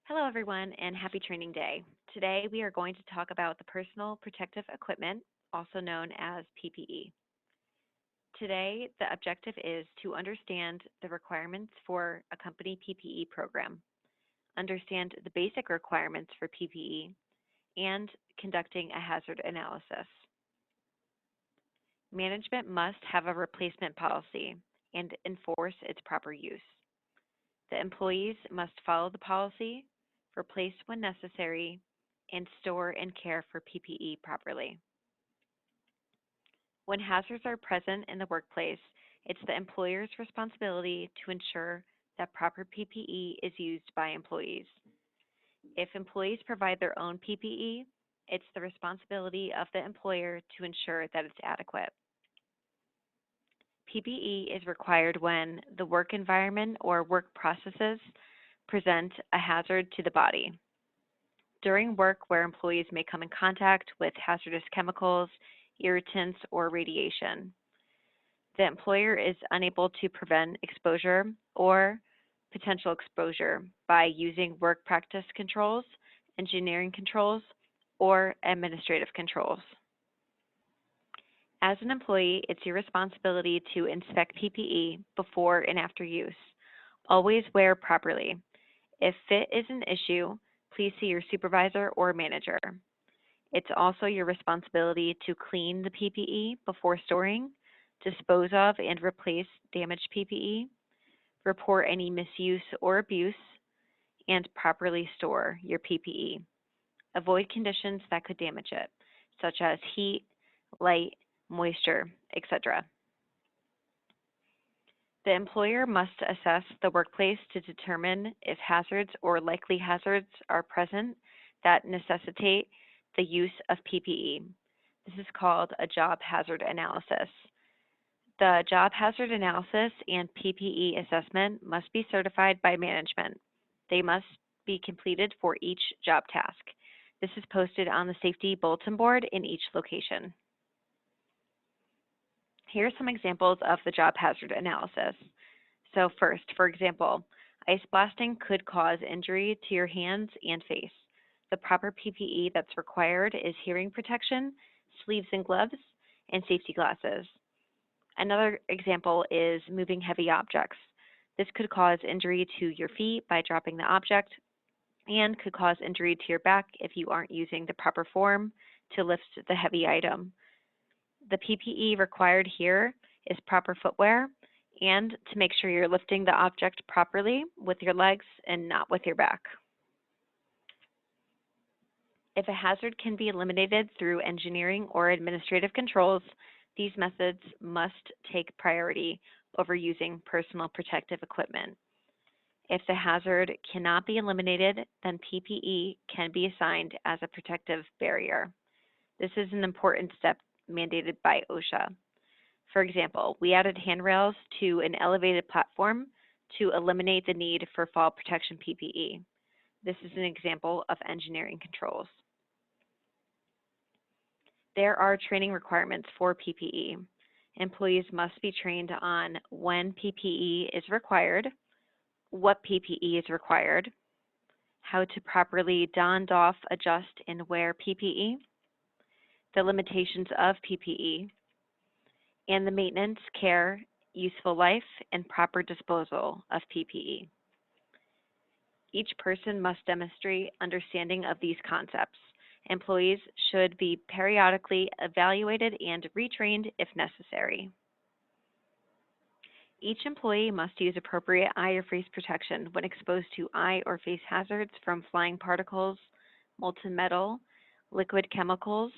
Hello, everyone, and happy training day. Today, we are going to talk about the personal protective equipment, also known as PPE. Today, the objective is to understand the requirements for a company PPE program, understand the basic requirements for PPE, and conducting a hazard analysis. Management must have a replacement policy and enforce its proper use. The employees must follow the policy, replace when necessary, and store and care for PPE properly. When hazards are present in the workplace, it's the employer's responsibility to ensure that proper PPE is used by employees. If employees provide their own PPE, it's the responsibility of the employer to ensure that it's adequate. PPE is required when the work environment or work processes present a hazard to the body. During work where employees may come in contact with hazardous chemicals, irritants, or radiation, the employer is unable to prevent exposure or potential exposure by using work practice controls, engineering controls, or administrative controls. As an employee, it's your responsibility to inspect PPE before and after use. Always wear properly. If fit is an issue, please see your supervisor or manager. It's also your responsibility to clean the PPE before storing, dispose of and replace damaged PPE, report any misuse or abuse, and properly store your PPE. Avoid conditions that could damage it, such as heat, light, moisture, etc. The employer must assess the workplace to determine if hazards or likely hazards are present that necessitate the use of PPE. This is called a job hazard analysis. The job hazard analysis and PPE assessment must be certified by management. They must be completed for each job task. This is posted on the safety bulletin board in each location. Here are some examples of the job hazard analysis. So first, for example, ice blasting could cause injury to your hands and face. The proper PPE that's required is hearing protection, sleeves and gloves, and safety glasses. Another example is moving heavy objects. This could cause injury to your feet by dropping the object and could cause injury to your back if you aren't using the proper form to lift the heavy item. The PPE required here is proper footwear and to make sure you're lifting the object properly with your legs and not with your back. If a hazard can be eliminated through engineering or administrative controls, these methods must take priority over using personal protective equipment. If the hazard cannot be eliminated, then PPE can be assigned as a protective barrier. This is an important step mandated by OSHA. For example, we added handrails to an elevated platform to eliminate the need for fall protection PPE. This is an example of engineering controls. There are training requirements for PPE. Employees must be trained on when PPE is required, what PPE is required, how to properly don, doff, adjust, and wear PPE, the limitations of PPE, and the maintenance, care, useful life, and proper disposal of PPE. Each person must demonstrate understanding of these concepts. Employees should be periodically evaluated and retrained if necessary. Each employee must use appropriate eye or face protection when exposed to eye or face hazards from flying particles, molten metal, liquid chemicals,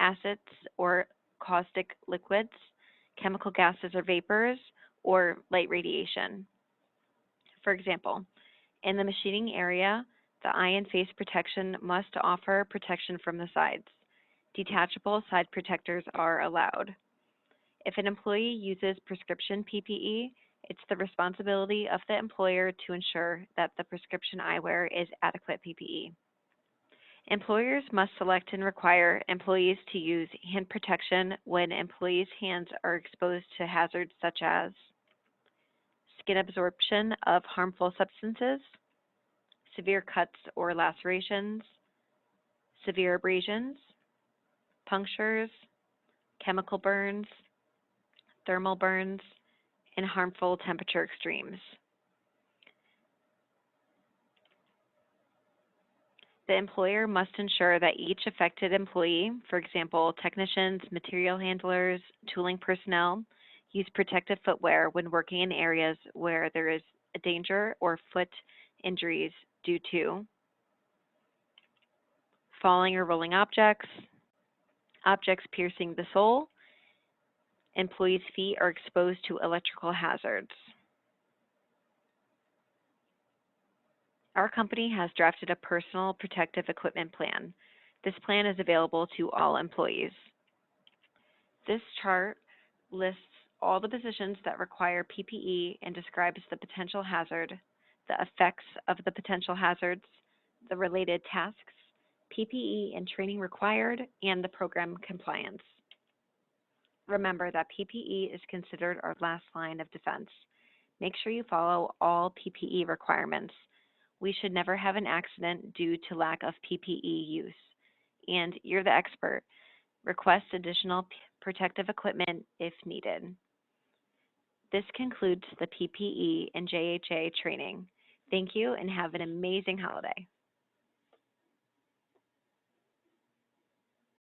acids or caustic liquids, chemical gases or vapors, or light radiation. For example, in the machining area, the eye and face protection must offer protection from the sides. Detachable side protectors are allowed. If an employee uses prescription PPE, it's the responsibility of the employer to ensure that the prescription eyewear is adequate PPE. Employers must select and require employees to use hand protection when employees' hands are exposed to hazards such as skin absorption of harmful substances, severe cuts or lacerations, severe abrasions, punctures, chemical burns, thermal burns, and harmful temperature extremes. The employer must ensure that each affected employee, for example, technicians, material handlers, tooling personnel, use protective footwear when working in areas where there is a danger or foot injuries due to falling or rolling objects, objects piercing the sole, employees' feet are exposed to electrical hazards. Our company has drafted a personal protective equipment plan. This plan is available to all employees. This chart lists all the positions that require PPE and describes the potential hazard, the effects of the potential hazards, the related tasks, PPE and training required, and the program compliance. Remember that PPE is considered our last line of defense. Make sure you follow all PPE requirements. We should never have an accident due to lack of PPE use. And you're the expert. Request additional protective equipment if needed. This concludes the PPE and JHA training. Thank you and have an amazing holiday.